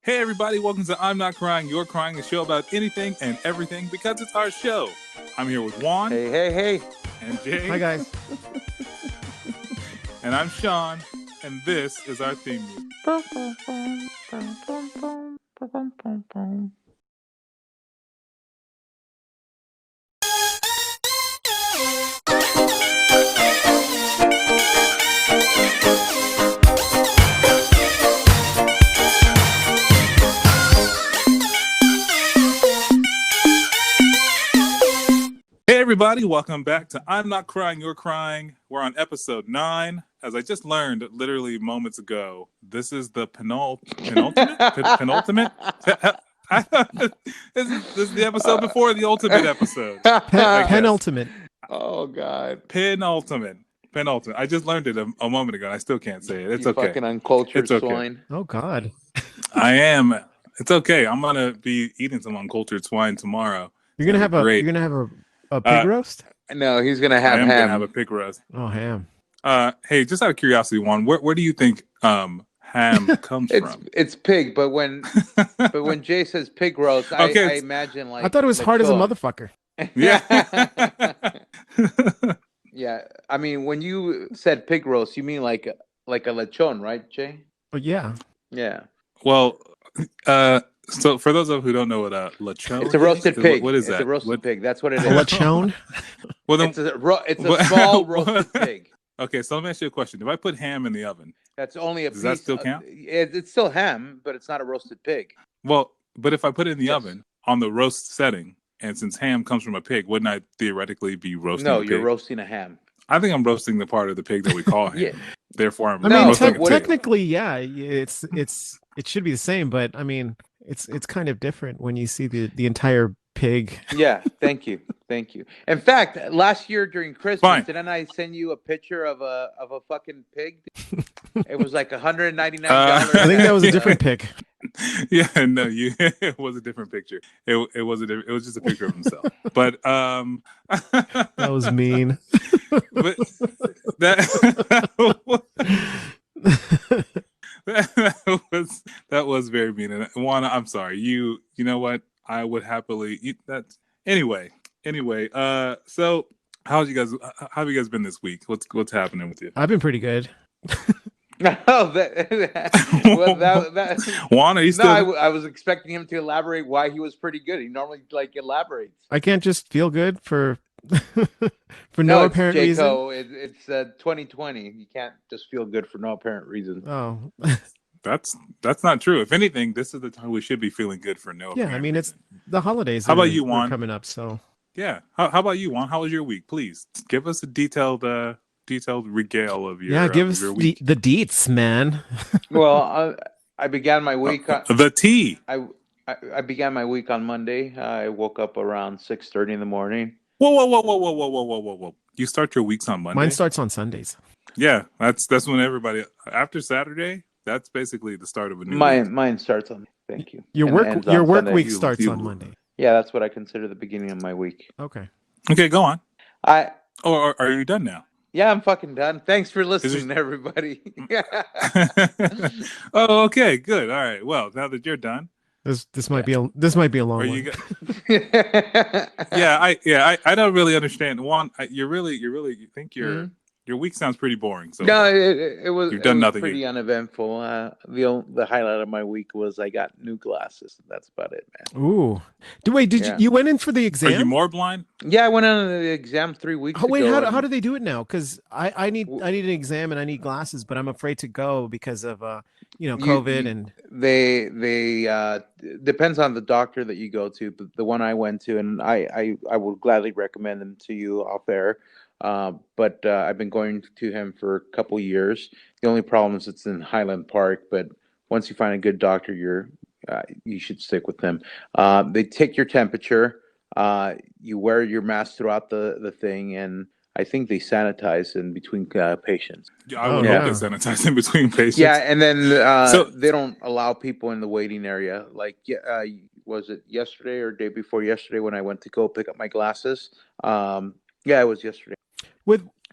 Hey everybody, welcome to I'm Not Crying, You're Crying, a show about anything and everything because it's our show. I'm here with Juan. Hey. And Jay. Hi guys. And I'm Sean, and this is our theme music. Hey everybody, welcome back to I'm Not Crying, You're Crying. We're on episode 9. As I just learned literally moments ago, this is the penultimate? Penultimate? This is the episode before the ultimate episode. Penultimate. Oh, God. Penultimate. I just learned it a moment ago. I still can't say it. It's you okay. Fucking uncultured it's okay. swine. Oh, God. I am. It's okay. I'm going to be eating some uncultured swine tomorrow. You're going to have a pig roast? No, he's going to have ham. I am going to have a pig roast. Oh, ham. Hey, just out of curiosity, Juan, where do you think ham comes from? It's pig, but when Jay says pig roast, I imagine like I thought it was hard as a motherfucker. Yeah. Yeah. I mean, when you said pig roast, you mean like a lechon, right, Jay? But yeah. Yeah. Well, so for those of who don't know what a lechon it's a roasted pig. What is that? It's a roasted pig. That's what it is. A lechon? Well, then, it's a small roasted pig. Okay, so let me ask you a question. If I put ham in the oven, that's only a does piece. That still count? It's still ham, but it's not a roasted pig. Well, but if I put it in the oven on the roast setting, and since ham comes from a pig, wouldn't I theoretically be roasting a pig? No, you're roasting a ham. I think I'm roasting the part of the pig that we call ham. Yeah. Therefore, I'm technically, yeah, it should be the same, but I mean, it's kind of different when you see the entire pig. Yeah, thank you. In fact, last year during Christmas, didn't I send you a picture of a fucking pig? It was like $199. I think that was a different pig. Yeah, no, it was a different picture. It was just a picture of himself. But that was mean. But that was very mean. And Juana, I'm sorry. You know what? I would happily eat that. Anyway. So how have you guys been this week? What's happening with you? I've been pretty good. Juan, are you still? No, I was expecting him to elaborate why he was pretty good. He normally elaborates. I can't just feel good for no apparent reason. It's 2020. You can't just feel good for no apparent reason. Oh. That's not true. If anything, this is the time we should be feeling good for no. Yeah, I mean reason. It's the holidays. How about you, Juan? Coming up, so yeah. How about you, Juan? How was your week? Please give us a detailed regale of your. Yeah, give us your week. the deets, man. Well, I began my week. The tea. I began my week on Monday. I woke up around 6:30 in the morning. Whoa! You start your weeks on Monday? Mine starts on Sundays. Yeah, that's when everybody after Saturday. That's basically the start of a new week. Mine starts on. Thank you. Your work week starts on Monday. Yeah, that's what I consider the beginning of my week. Okay, go on. Or are you done now? Yeah, I'm fucking done. Thanks for listening, everybody. Oh, okay, good. All right. Well, now that you're done, this might be a long one. I don't really understand. Juan, you think your week sounds pretty boring. So no, it was. You've done nothing. Pretty uneventful. The highlight of my week was I got new glasses. That's about it, man. Ooh, you went in for the exam? Are you more blind? Yeah, I went on the exam 3 weeks ago. Wait, how do they do it now? Because I need an exam and I need glasses, but I'm afraid to go because of COVID and they depends on the doctor that you go to. But the one I went to, and I would gladly recommend them to you off air. But I've been going to him for a couple years. The only problem is it's in Highland Park, but once you find a good doctor, you should stick with them. They take your temperature. You wear your mask throughout the thing, and I think they sanitize in between patients. I would hope they sanitize in between patients. Yeah, and then they don't allow people in the waiting area. Like, was it yesterday or day before yesterday when I went to go pick up my glasses? Yeah, it was yesterday.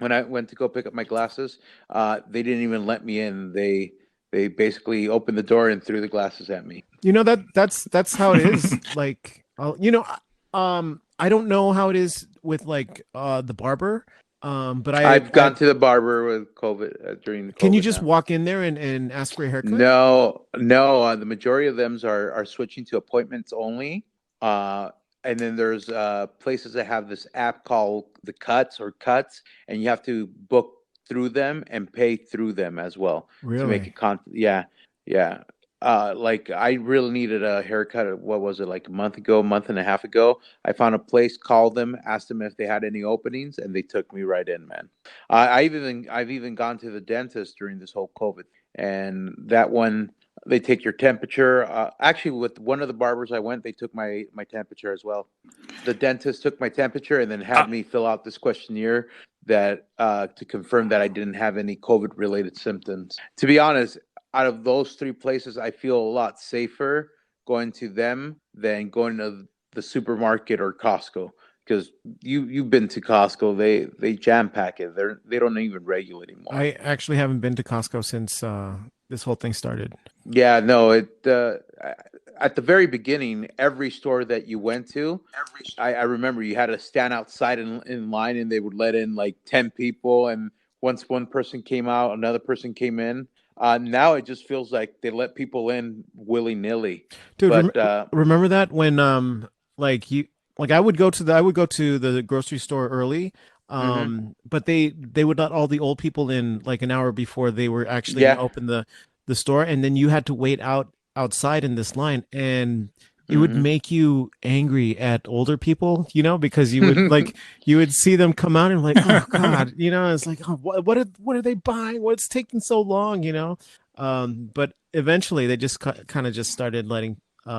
When I went to go pick up my glasses, they didn't even let me in. They They basically opened the door and threw the glasses at me. You know that's how it is. Like, I don't know how it is with like the barber. But I've gone to the barber with COVID during the can you COVID just now. walk in there and ask for a haircut? No, no. The majority of them are switching to appointments only. Uh, and then there's places that have this app called the Cuts, and you have to book through them and pay through them as well to make Really? it Yeah, yeah. Like I really needed a haircut. What was it, like a month ago, month and a half ago? I found a place, called them, asked them if they had any openings, and they took me right in, man. I've even gone to the dentist during this whole COVID, and that one they take your temperature. Actually, with one of the barbers I went, they took my temperature as well. The dentist took my temperature and then Uh, had me fill out this questionnaire that to confirm that I didn't have any COVID related symptoms. To be honest, out of those three places, I feel a lot safer going to them than going to the supermarket or Costco, because you've been to Costco. They jam pack it. They don't even regulate anymore. I actually haven't been to Costco since this whole thing started. Yeah, no, at the very beginning, every store that you went to, I remember you had to stand outside in line, and they would let in like 10 people, and once one person came out, another person came in. Now it just feels like they let people in willy-nilly. Dude, But remember that when like you like I would go to the grocery store early, mhm, but they would let all the old people in like an hour before they were actually going to yeah, open the store, and then you had to wait outside in this line, and it would mhm. make you angry at older people, because you would see them come out and like, oh God, it's like, oh, what are they buying? What's taking so long, but eventually they just kind of just started letting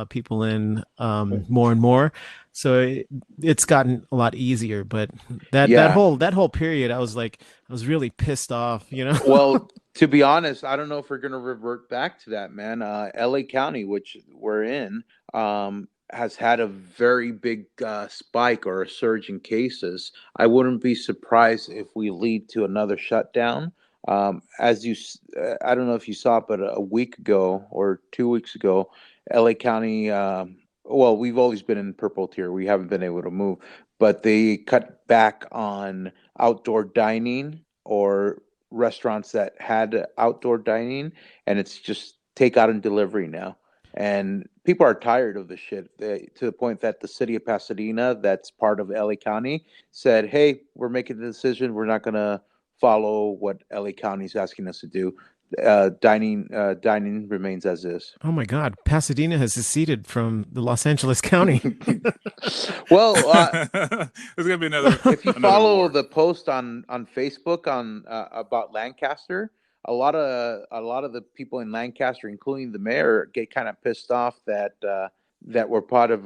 people in more and more, so it's gotten a lot easier. But Yeah. that whole period, I was really pissed off, Well, to be honest, I don't know if we're going to revert back to that, man. LA County, which we're in, has had a very big spike or a surge in cases. I wouldn't be surprised if we lead to another shutdown. I don't know if you saw it, but a week ago or 2 weeks ago, LA County, well, we've always been in purple tier. We haven't been able to move, but they cut back on outdoor dining or restaurants that had outdoor dining, and it's just takeout and delivery now. And people are tired of the shit, to the point that the city of Pasadena, that's part of LA County, said, "Hey, we're making the decision. We're not going to follow what LA County is asking us to do. Dining remains as is." Oh my God, Pasadena has seceded from the Los Angeles County. Well, There's gonna be another if you another follow war. the post on Facebook on about Lancaster, a lot of the people in Lancaster, including the mayor, get kind of pissed off that we're part of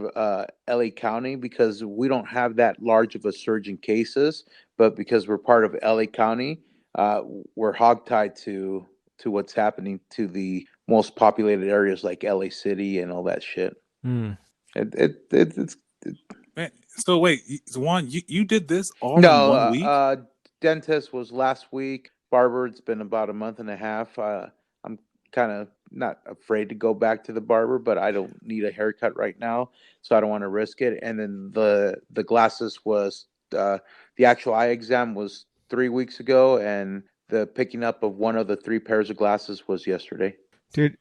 LA County, because we don't have that large of a surge in cases, but because we're part of LA County, uh, we're hogtied to what's happening to the most populated areas like LA City and all that shit. Hmm. It's Man, so wait, Juan, you did this all in No, 1 week? dentist was last week. Barber, it's been about a month and a half. I'm kind of not afraid to go back to the barber, but I don't need a haircut right now, so I don't want to risk it. And then the glasses was the actual eye exam was 3 weeks ago, and the picking up of one of the three pairs of glasses was yesterday. Dude,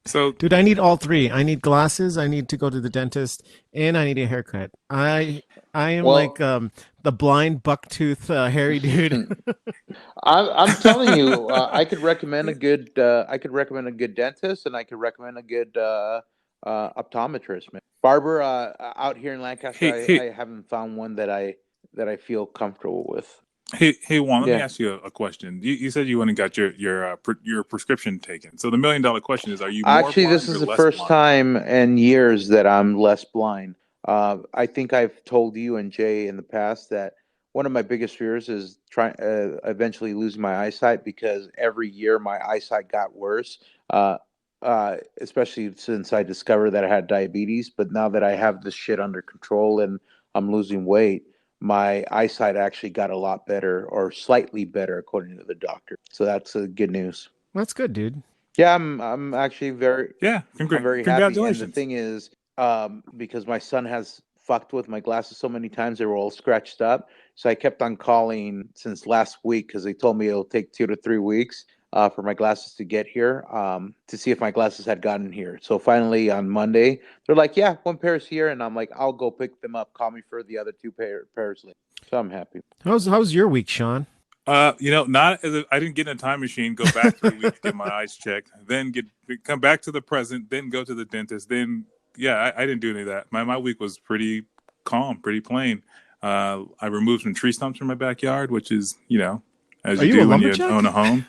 So dude, I need all three. I need glasses, I need to go to the dentist, and I need a haircut. I am like Well, the blind bucktooth hairy dude. I'm telling you, I could recommend a good dentist, and I could recommend a good optometrist, man. Barber, out here in Lancaster, hey hey I haven't found one that I feel comfortable with. hey Juan, let me Yeah, ask you a question. You said you went and got your prescription taken. So the $1 million question is: are you more actually, this blind is or the less first blind? time in years that I'm less blind. I think I've told you and Jay in the past that one of my biggest fears is trying eventually losing my eyesight, because every year my eyesight got worse. Uh, Especially since I discovered that I had diabetes. But now that I have this shit under control and I'm losing weight, my eyesight actually got a lot better, or slightly better, according to the doctor. So that's good news. That's good, dude. Yeah, I'm actually very Yeah, I'm very happy. And the congratulations. thing is, because my son has fucked with my glasses so many times, they were all scratched up. So I kept on calling since last week because they told me it'll take 2 to 3 weeks for my glasses to get here to see if my glasses had gotten here. So finally on Monday, they're like, yeah, one pair's here. And I'm like, I'll go pick them up. Call me for the other pairs later. So I'm happy. How's your week, Sean? Not as I didn't get in a time machine, go back for a week to get my eyes checked, then come back to the present, then go to the dentist, then I didn't do any of that. My week was pretty calm, pretty plain. I removed some tree stumps from my backyard, which is as Are you you a do when you lumberjack? own a home.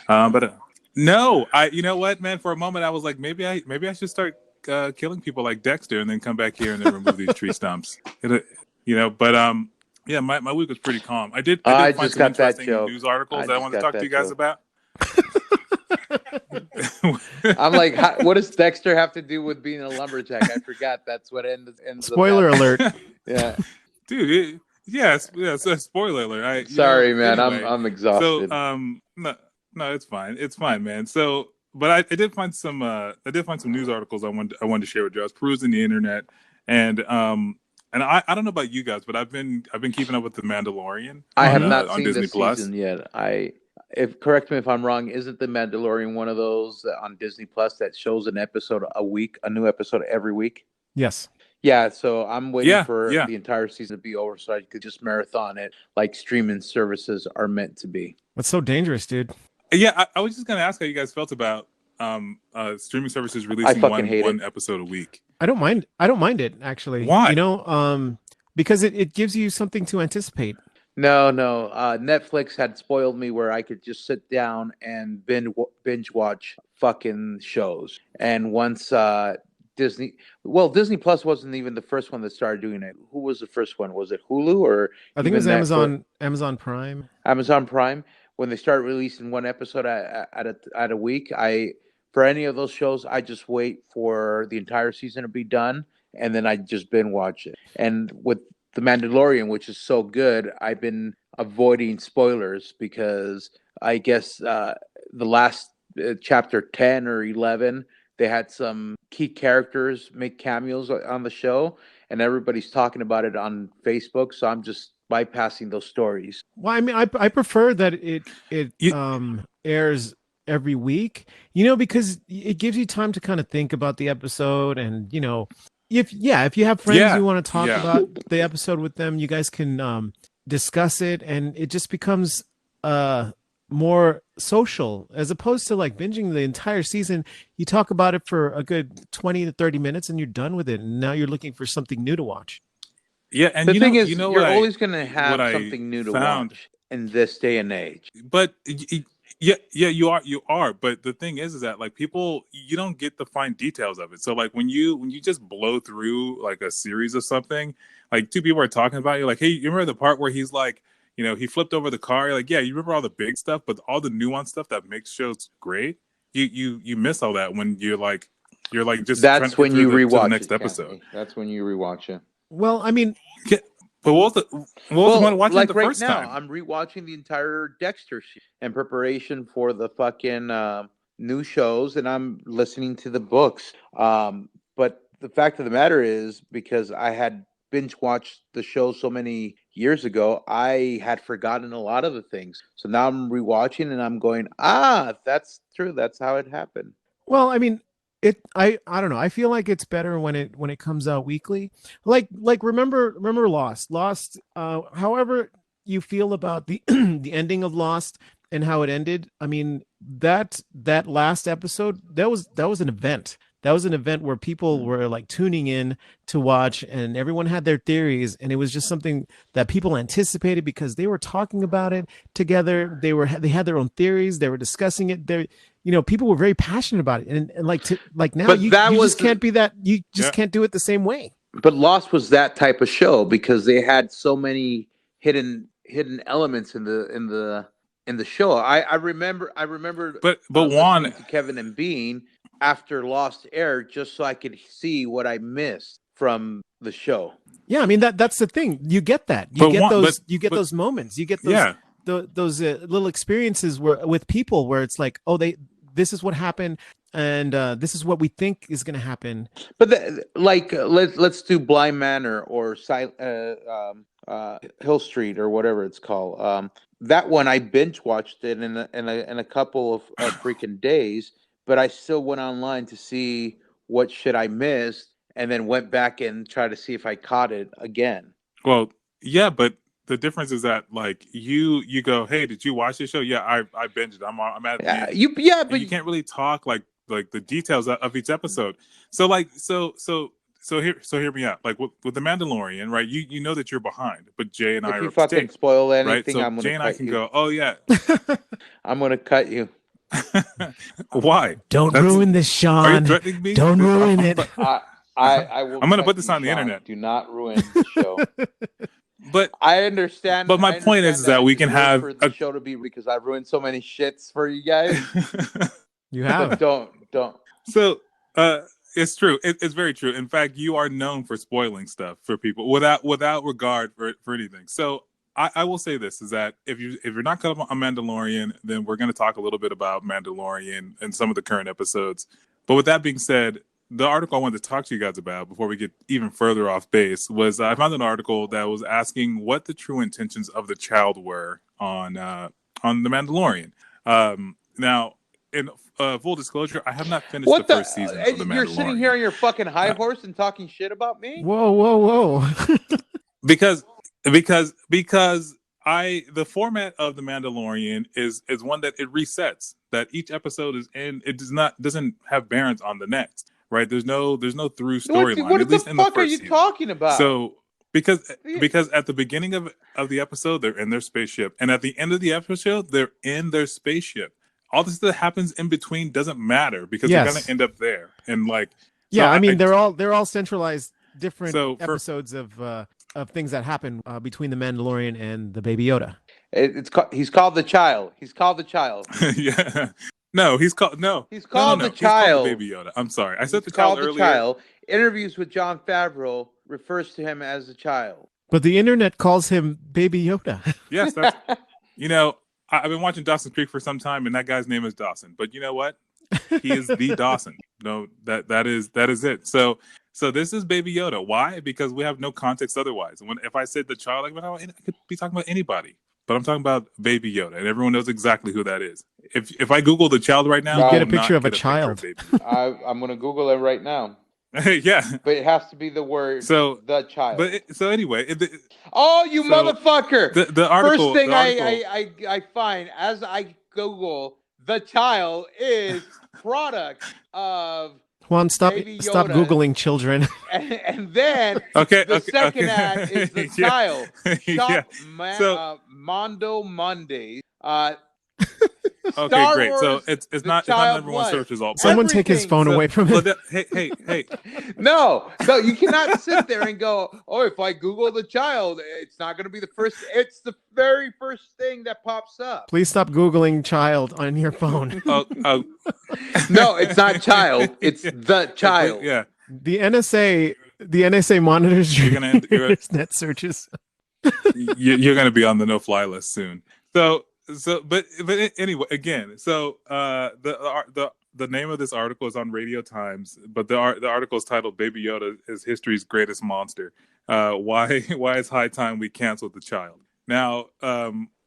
But no, you know what, man? For a moment, I was like, maybe I should start killing people like Dexter, and then come back here and then remove these tree stumps. But yeah, my week was pretty calm. I did I find just some got that interesting joke. news articles that I just wanted to got talk to that you guys joke. about. I'm like, what does Dexter have to do with being a lumberjack? I forgot. That's what ends. Spoiler alert. Yeah, Dude. So spoiler alert. sorry, man. Anyway, I'm exhausted. so no, it's fine, man. So, but I did find some news articles I wanted to share with you. I was perusing the internet, and I don't know about you guys, but I've been keeping up with the Mandalorian. I have not on seen Disney this Plus. season yet. If correct me if I'm wrong, isn't the Mandalorian one of those on Disney Plus that shows an episode a week, a new episode every week? Yes. Yeah, so I'm waiting for Yeah. the entire season to be over so I could just marathon it like streaming services are meant to be. What's so dangerous, dude? Yeah, I was just gonna ask how you guys felt about streaming services releasing one episode a week. I don't mind it, actually. Why? Because it gives you something to anticipate. No. Netflix had spoiled me where I could just sit down and binge watch fucking shows. And once Disney Plus wasn't even the first one that started doing it. Who was the first one? Was it Hulu or I think it was Amazon Prime. Amazon Prime. When they start releasing one episode at a week, for any of those shows, I just wait for the entire season to be done, and then I just binge watch it. And with The Mandalorian, which is so good, I've been avoiding spoilers because I guess the last chapter 10 or 11, they had some key characters make cameos on the show, and everybody's talking about it on Facebook. So I'm just bypassing those stories. Well, I mean, I prefer that it airs every week, because it gives you time to kind of think about the episode, and if you have friends you want to talk about the episode with them, you guys can discuss it, and it just becomes more social as opposed to like binging the entire season. You talk about it for a good 20 to 30 minutes and you're done with it, and now you're looking for something new to watch. Yeah, and the thing is, you're always going to have something new to watch in this day and age. But yeah, you are. But the thing is that like people, you don't get the fine details of it. So like when you just blow through like a series of something, like two people are talking about, you're like, hey, you remember the part where he's like, he flipped over the car? You're like, yeah, you remember all the big stuff, but all the nuanced stuff that makes shows great, you miss all that when you're like just that's when you rewatch the next episode. That's when you rewatch it. Well, I mean, but what was the one watching like the right first now, time? I'm rewatching the entire Dexter in preparation for the fucking new shows, and I'm listening to the books. But the fact of the matter is, because I had binge watched the show so many years ago, I had forgotten a lot of the things. So now I'm rewatching, and I'm going, that's true. That's how it happened. Well, I mean, I don't know. I feel like it's better when it comes out weekly. Like remember Lost. However you feel about the the ending of Lost and how it ended, I mean, that last episode, that was an event. That was an event where people were like tuning in to watch, and everyone had their theories, and it was just something that people anticipated because they were talking about it together. They had their own theories. They were discussing it. People were very passionate about it, and like now, you just can't be that. You just can't do it the same way. But Lost was that type of show because they had so many hidden elements in the show. I remember. But Juan, to Kevin and Bean after Lost aired, just so I could see what I missed from the show. Yeah, I mean that's the thing. You get that. You get those moments. You get those those little experiences with people where it's like, oh, this is what happened, and this is what we think is going to happen. But let's do Blind Manor or Hill Street or whatever it's called. That one I binge watched it in a couple of freaking days, but I still went online to see what shit I missed, and then went back and tried to see if I caught it again. Well, yeah, but the difference is that like you go, hey, did you watch this show? Yeah, I binged it. I'm at the end. But you can't really talk like the details of each episode. So hear me out. Like with the Mandalorian, right? You know that you're behind, but Jay and I if are you up to fucking date, spoil right? anything, So I'm gonna Jay and I cut can you. go, oh yeah. I'm gonna cut you. Why? Don't ruin this, Sean. Are you threatening me? Don't ruin it. I will. I'm gonna cut put this you, on the Sean. internet. Do not ruin the show. But I understand. But my I point is understand that I we can deserve have for the show to be, because I've ruined so many shits for you guys. You But have. don't. So it's true. It's very true. In fact, you are known for spoiling stuff for people without regard for anything. So I will say this is that if you're not caught up on Mandalorian, then we're going to talk a little bit about Mandalorian and some of the current episodes. But with that being said, the article I wanted to talk to you guys about before we get even further off base was I found an article that was asking what the true intentions of the child were on the Mandalorian. Now, in full disclosure, I have not finished the first season of the Mandalorian. You're sitting here on your fucking high horse and talking shit about me? Whoa. because the format of the Mandalorian is one that it resets. That each episode is in. It doesn't have bearings on the next. Right? There's no through storyline. What at least the in the fuck are first you season. talking about? So because at the beginning of the episode they're in their spaceship, and at the end of the episode they're in their spaceship. All this that happens in between doesn't matter because they're gonna end up there. And like, yeah, I mean they're all centralized different episodes of things that happen between the Mandalorian and the Baby Yoda. He's called the child. He's called the child. Yeah. No, he's called the child. He's called Baby Yoda. I'm sorry. I said the child earlier. The child. Interviews with Jon Favreau refers to him as a child. But the internet calls him Baby Yoda. Yes, that's I've been watching Dawson's Creek for some time, and that guy's name is Dawson. But you know what? He is the Dawson. No, that is it. So this is Baby Yoda. Why? Because we have no context otherwise. If I said the child, I could be talking about anybody. But I'm talking about Baby Yoda, and everyone knows exactly who that is. If I Google the child right now, you get a picture of a child. I'm going to Google it right now. Yeah, but it has to be the word. So the child. But anyway, motherfucker! The article. First thing I find as I Google the child is product of. Juan, stop Googling children. And then the second ad is the child. Shop Mondo Mondays. Okay, great. So it's not everyone searches all. Someone take his phone away from him. Hey. No, you cannot sit there and go, oh, if I Google the child, it's not going to be the first. It's the very first thing that pops up. Please stop Googling child on your phone. No, it's not child. It's the child. Yeah. The NSA monitors your internet searches. You're going to be on the no-fly list soon. But anyway, again, so the name of this article is on Radio Times, but the article is titled "Baby Yoda is History's Greatest Monster." Why it's high time we canceled the child. Now,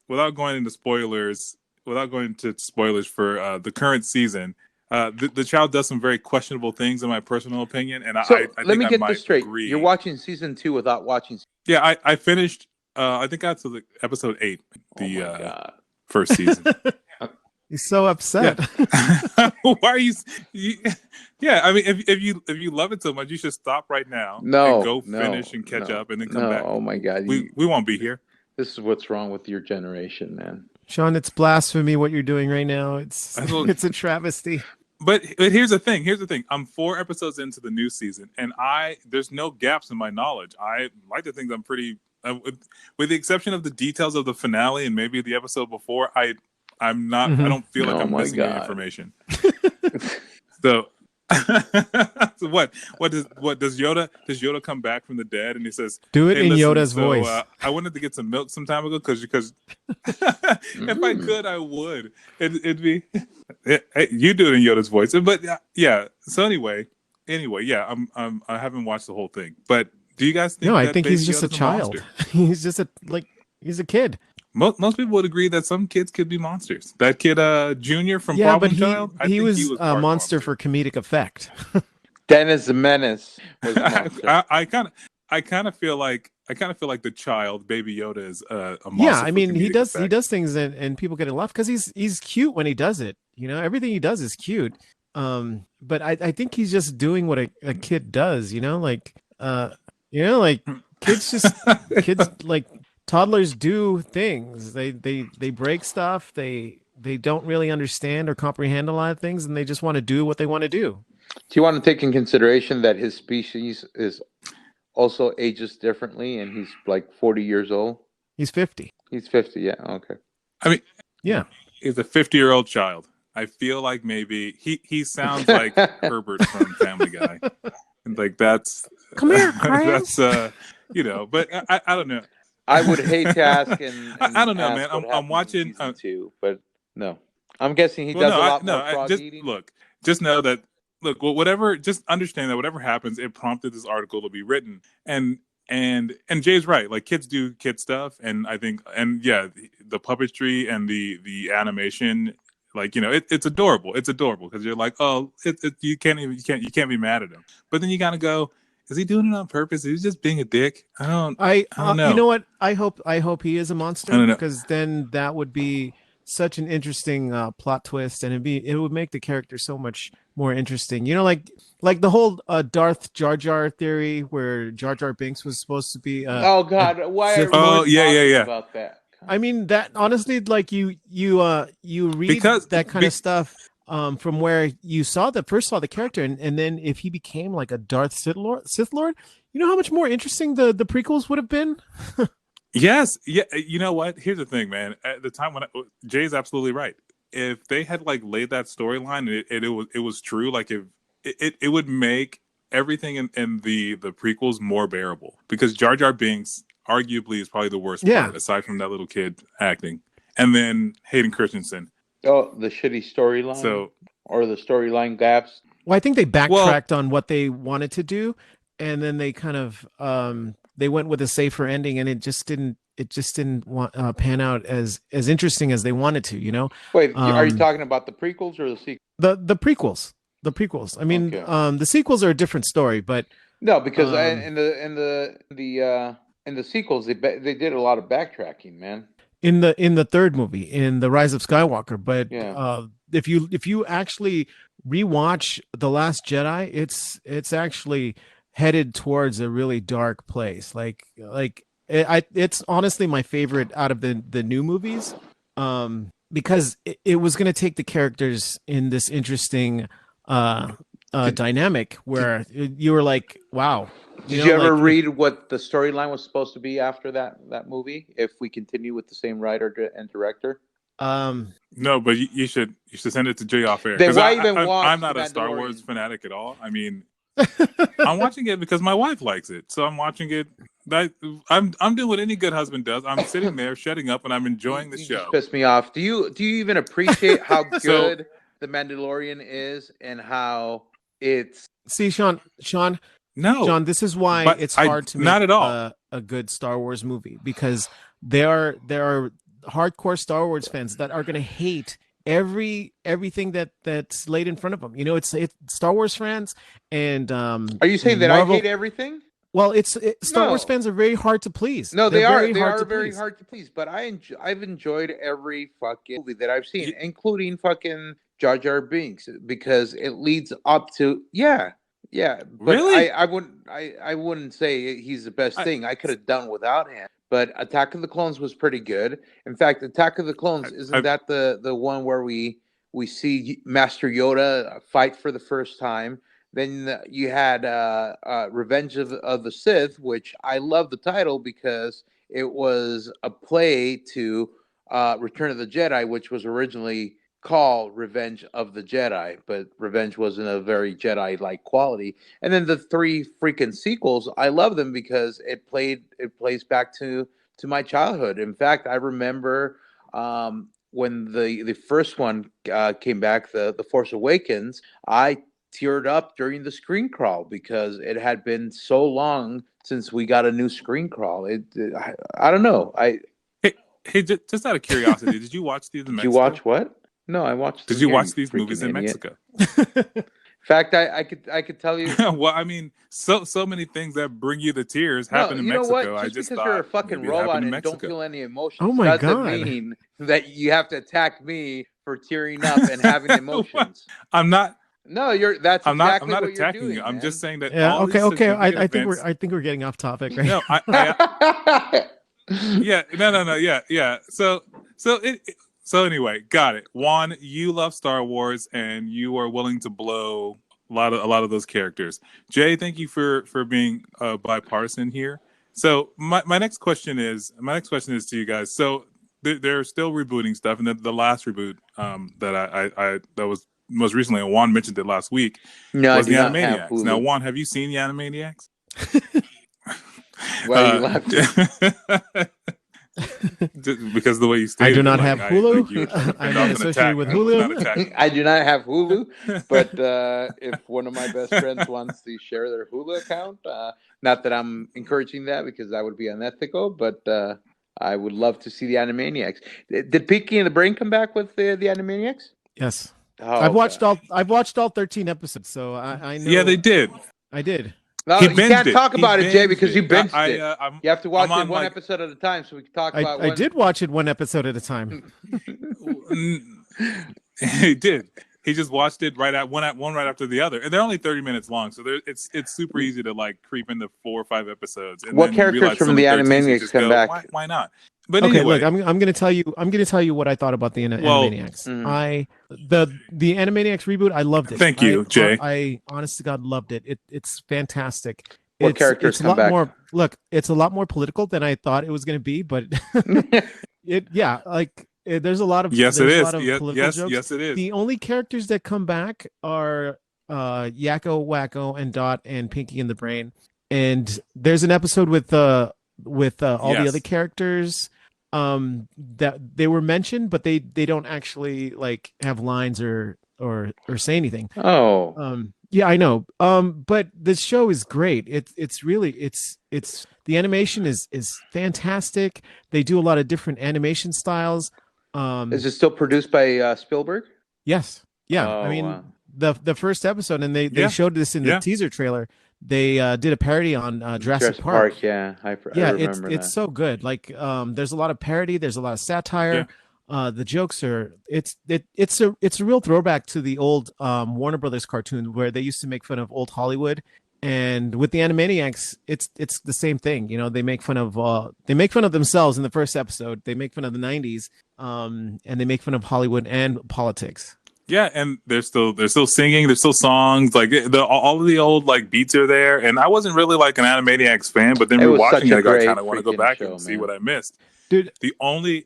without going into spoilers for the current season, the child does some very questionable things, in my personal opinion. And I let me get this straight. Agree. You're watching season 2 without watching. Yeah, I finished. I think I got to episode 8. The first season. He's so upset. Yeah. Why are you? Yeah, I mean, if you love it so much, you should stop right now. And go finish and catch up, and then come back. Oh my God, we won't be here. This is what's wrong with your generation, man. Sean, it's blasphemy what you're doing right now. It's a travesty. But here's the thing. I'm 4 episodes into the new season, and there's no gaps in my knowledge. I like to think I'm pretty. With the exception of the details of the finale and maybe the episode before, I'm not. I don't feel like I'm missing any information. So So what does Yoda come back from the dead and he says, Do it "Hey, in listen, Yoda's so voice. I wanted to get some milk some time ago because if I Mm. could I would. It'd be hey, you do it in Yoda's voice, but yeah. So anyway, yeah, I haven't watched the whole thing, but do you guys No, think I that think he's Baby just a Yoda's a child. monster? He's just he's a kid. Most people would agree that some kids could be monsters. That kid, Junior from Yeah, but Problem he Child, I he think he was was a part monster monster. for comedic effect. Dennis the Menace was a monster. I kind of feel like the child, Baby Yoda, is a Yeah, monster I for mean comedic he effect. does things and people get it laugh because he's cute when he does it. You know, everything he does is cute. But I think he's just doing what a kid does. Like kids like toddlers do things. They break stuff. They don't really understand or comprehend a lot of things, and they just want to do what they want to do. Do you want to take in consideration that his species is also ages differently, and he's like 40 years old? He's 50. He's 50. Yeah. Okay. I mean, Yeah. he's a 50-year-old child. I feel like maybe he sounds like Herbert from Family Guy, and like that's Come here, that's Krabs. but I don't know. I would hate to ask I and don't know, man. ask what I'm happens in watching. season two, but no. I'm guessing he Well, does no, a I lot no, more I frog just eating. look, just know that whatever, just understand that whatever happens, it prompted this article to be written, and Jay's right. Like kids do kid stuff, and I think, and yeah, the puppetry and the animation, like it's adorable. It's adorable because you're like, oh, you can't be mad at him. But then you gotta go, is he doing it on purpose? Is he just being a dick? I don't You know. know what? I hope he is a I monster don't know. because then that would be such an interesting plot twist, and it would make the character so much more interesting. Like the whole Darth Jar Jar theory, where Jar Jar Binks was supposed to be Oh a God, why are Sith we Oh Lord. even yeah, yeah, talking yeah. about that? I mean that honestly, like you read Because that kind of stuff from where you first saw the character, and then if he became like a Darth Sith Lord, you know how much more interesting the prequels would have been. yes, yeah. You know what? Here's the thing, man. At the time Jay's absolutely right. If they had like laid that storyline and it was true, like if it would make everything in the prequels more bearable because Jar Jar Binks arguably is probably the worst Yeah. part aside from that little kid acting, and then Hayden Christensen. Oh, the shitty storyline So or the storyline gaps. Well, I think they well, backtracked on what they wanted to do, and then they kind of they went with a safer ending, and it just didn't pan out as interesting as they wanted to. Wait, are you Um, talking about the prequels or the sequels? the prequels, the prequels. I mean, Okay. the sequels are a different story, but No, because um, in the sequels they did a lot of backtracking, man. in the third movie, in the Rise of Skywalker. But Yeah. if you actually rewatch The Last Jedi, it's actually headed towards a really dark place. It's honestly my favorite out of the new movies, because it was going to take the characters in this interesting Did, dynamic did where you were like, wow, did you ever like read what the storyline was supposed to be after that movie? If we continue with the same writer and director, um no, but you should send it to Jay off air then because why even I'm watch The not a Star Wars Mandalorian? fanatic at all. I mean, I'm watching it because my wife likes it, so I'm watching it. I'm doing what any good husband does. I'm sitting there, shutting up, and I'm enjoying the You just show. pissed me off. Do you even appreciate how So good The Mandalorian is and how it's See, no, Sean, this is why but it's I hard to not make at all. a good Star Wars movie, because there are hardcore Star Wars fans that are going to hate everything that's laid in front of them. It's Star Wars fans and Are you saying that I hate Marvel. everything? Well, Star Wars No. fans are very hard to please. No, They're they are. very They hard are to very please. hard to please. But I've enjoyed every fucking movie that I've seen, Y- including fucking Jar Jar Binks, because it leads up to yeah. But Really? I wouldn't say he's the best I, thing. I could have done without him. But Attack of the Clones was pretty good. In fact, Attack of the Clones, isn't I that the one where we see Master Yoda fight for the first time? Then you had Revenge of the Sith, which I love the title because it was a play to Return of the Jedi, which was originally call Revenge of the Jedi, but Revenge wasn't a very Jedi-like quality. And then the three freaking sequels, I love them because it plays back to my childhood. In fact, I remember when the first one came back, the Force Awakens, I teared up during the screen crawl because it had been so long since we got a new screen crawl. I don't know. Hey, just out of curiosity, did you watch these in Did you Mexico? watch what? No, I watched. Did them you here, watch you these movies freaking in idiot. Mexico? In fact, I could tell you. Well, I mean, so many things that bring you to tears No, happen in you know Mexico. what? I Just just because you're a thought fucking maybe it happened robot in and don't Mexico. feel any emotions Oh my doesn't God. mean that you have to attack me for tearing up and having emotions. I'm not. No, that's I'm not. I'm exactly not what you're attacking doing, you. I'm man. just saying that Yeah. all Okay. these Okay. significant I think events. I think we're getting off topic, right? No, yeah, no, yeah. So anyway, got it. Juan, you love Star Wars, and you are willing to blow a lot of those characters. Jay, thank you for being bipartisan here. So my next question is to you guys. So they're still rebooting stuff, and the last reboot that I that was most recently, and Juan mentioned it last week, No, I was do the not have Animaniacs. Hulu. Now, Juan, have you seen the Animaniacs? Why are you laughing? Because of the way you stated I do not it, have like, Hulu. like you would I'm fend not off an associated attack. with I was not Hulu. attacking. I do not have Hulu, but if one of my best friends wants to share their Hulu account, not that I'm encouraging that because that would be unethical, but I would love to see the Animaniacs. Did Pinky and the Brain come back with the Animaniacs? Yes. Oh, I've watched God. I've watched all 13 episodes, so I know. Yeah, they did. I did. No, He you can't binged it. talk He about it, Jay, binged because you it. binged I, it. I'm, You have to watch I'm it on, one like- episode at a time, so we can talk about I one. did watch it one episode at a time. He did. He just watched it one right after the other, and they're only 30 minutes long, so it's super easy to like creep into 4 or 5 episodes. And What then you characters realize it's from only the 13, so you Animaniacs just come go, back? Why not? But Okay, anyway, look, I'm gonna tell you what I thought about the Well, Animaniacs. Mhm. The Animaniacs reboot, I loved it. Thank you, Jay. I honest to God loved it. It's fantastic. What characters it's a come lot back? more. Look, it's a lot more political than I thought it was going to be, but there's a lot of yes, it there's a is. lot of political Yes, jokes. yes, it is. The only characters that come back are Yakko, Wacko, and Dot, and Pinky and the Brain. And there's an episode with all the Yes. other characters that they were mentioned, but they don't actually like have lines or say anything. Oh, Yeah, I know. But the show is great. It's really it's the animation is fantastic. They do a lot of different animation styles. is it still produced by Spielberg? Yes. Yeah. Oh, I mean, wow. the first episode, and they Yeah. showed this in the Yeah. teaser trailer. They did a parody on Jurassic Park. Yeah, I Yeah, remember it's that. so good. Like there's a lot of parody, there's a lot of satire. The jokes are it's a real throwback to the old Warner Brothers cartoon where they used to make fun of old Hollywood. And with the Animaniacs, it's the same thing. You know, they make fun of themselves in the first episode. They make fun of the 90s, and they make fun of Hollywood and politics. Yeah, and they're still singing. There's still songs. Like all of the old like beats are there. And I wasn't really like an Animaniacs fan, but then It was such rewatching a it, I great kind of want to go freaking back show, and see man. what I missed. Dude, The only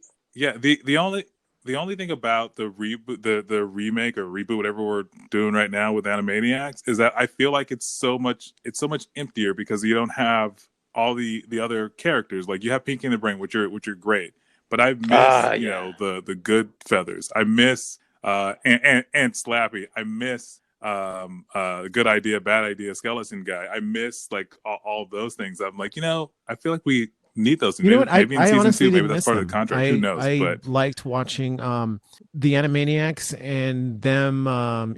thing about the reboot, the remake or reboot, whatever we're doing right now with Animaniacs, is that I feel like it's so much emptier because you don't have all the other characters. Like you have Pinky and the Brain, which are great, but I miss you know the good feathers. I miss and Slappy. I miss good idea, bad idea, skeleton guy. I miss like all those things. I'm like, I feel like we need those. you know what? Maybe in I season honestly 2, maybe didn't that's miss part them. of the contract. Who knows? I But liked watching the Animaniacs and them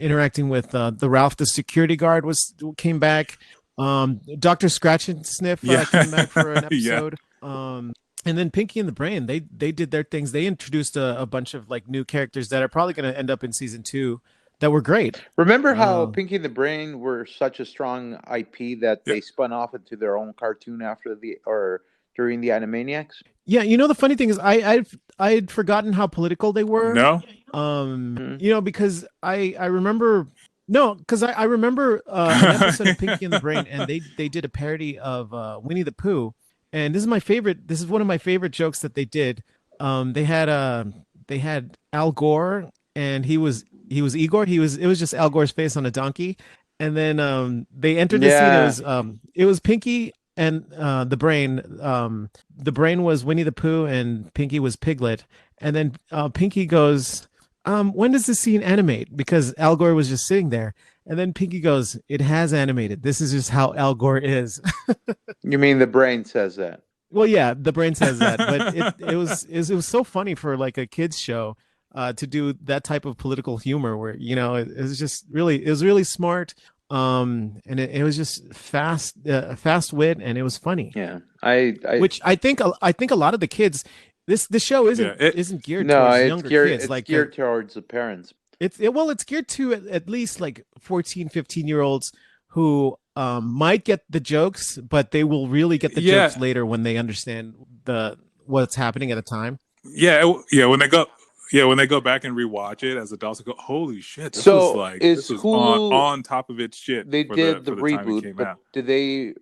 interacting with the Ralph the security guard came back. Dr. Scratch and Sniff came back for an Yeah. episode. And then Pinky and the Brain, they did their things. They introduced a bunch of like new characters that are probably going to end up in season 2 that were great. Remember how Pinky and the Brain were such a strong IP that they Yeah. spun off into their own cartoon during the Animaniacs? Yeah, the funny thing is I'd forgotten how political they were. no, Because I remember I remember an episode of Pinky and the Brain, and they did a parody of Winnie the Pooh, and this is one of my favorite jokes that they did. They had Al Gore and he was Igor. It was just Al Gore's face on a donkey, and then they entered the scene. Yeah. It was Pinky and the brain. The brain was Winnie the Pooh, and Pinky was Piglet. And then Pinky goes, when does the scene animate? Because Al Gore was just sitting there. And then Pinky goes, it has animated. This is just how Al Gore is. You mean the brain says that? Well, yeah, the brain says that, but it was so funny for like a kids show to do that type of political humor where it was just really smart, and it was just fast wit, and it was funny. Yeah, Which I think a lot of the kids, this show isn't geared no, towards it's younger geared, kids. it's Like geared towards the parents. it's geared to at least like 14, 15-year-olds who might get the jokes, but they will really get the jokes later when they understand what's happening at the time. When they go back and rewatch it as adults, they go, "Holy shit! This So was is Hulu on top of its shit." They did the time it reboot, came but out. did they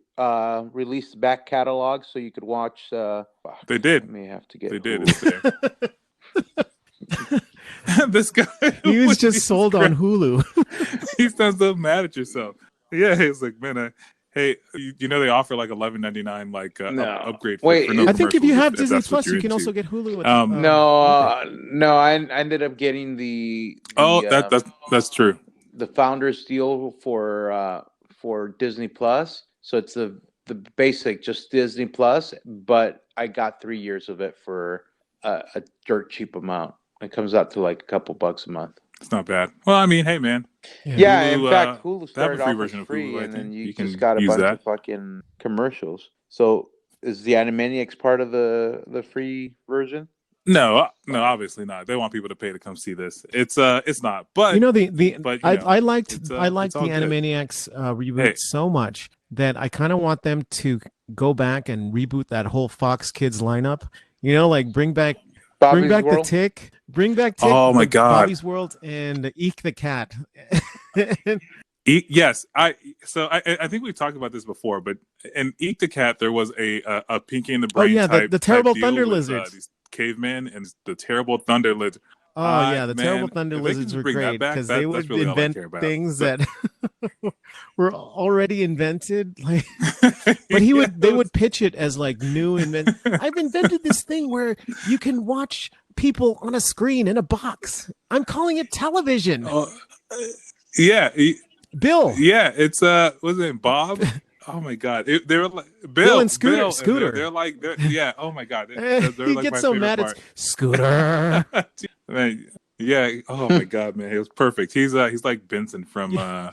release the back catalog so you could watch? They did. I may have to get. They did. Hulu. It's there. This guy, He was just sold on Hulu. He sounds so mad at yourself. Yeah, he's like, man, hey, they offer like $11.99 like No. upgrade. Wait, for no I think if you have commercials, Disney that's what Plus, you you're can into. also get Hulu. No, I ended up getting the that's true. the founders deal for Disney Plus. So it's the basic just Disney Plus, but I got 3 years of it for a dirt cheap amount. It comes out to like a couple bucks a month. It's not bad. Well, I mean, hey, man. Yeah, Hulu, in fact, Hulu they have started a free off version as of free, Hulu, I and think. then You you can just got a use bunch that. of fucking commercials. So is the Animaniacs part of the free version? No, obviously not. They want people to pay to come see this. It's not. But I liked it's the all good. Animaniacs reboot Hey. so much that I kind of want them to go back and reboot that whole Fox Kids lineup. Like bring back World? the Tick, bring back Tick, Oh my God. Bobby's World, and Eek the Cat. Yes, I think we've talked about this before, but in Eat the Cat there was a Pinky and the Brain type the terrible type deal thunder with, lizards. these cavemen and the terrible thunder lizard. Oh yeah, the terrible Man, thunder if they can lizards just were bring that great back, because they that's would really all I invent care about. things But- that were already invented. Like, but they would pitch it as like new I've invented this thing where you can watch people on a screen in a box. I'm calling it television. Yeah, Bill. Yeah, it's was it Bob? Oh my God, they were like Bill and Scooter. and they're like, yeah. Oh my God, they're He like gets my so favorite mad. part. It's Scooter. Man, yeah. Oh my God, man, it was perfect. He's like Benson from the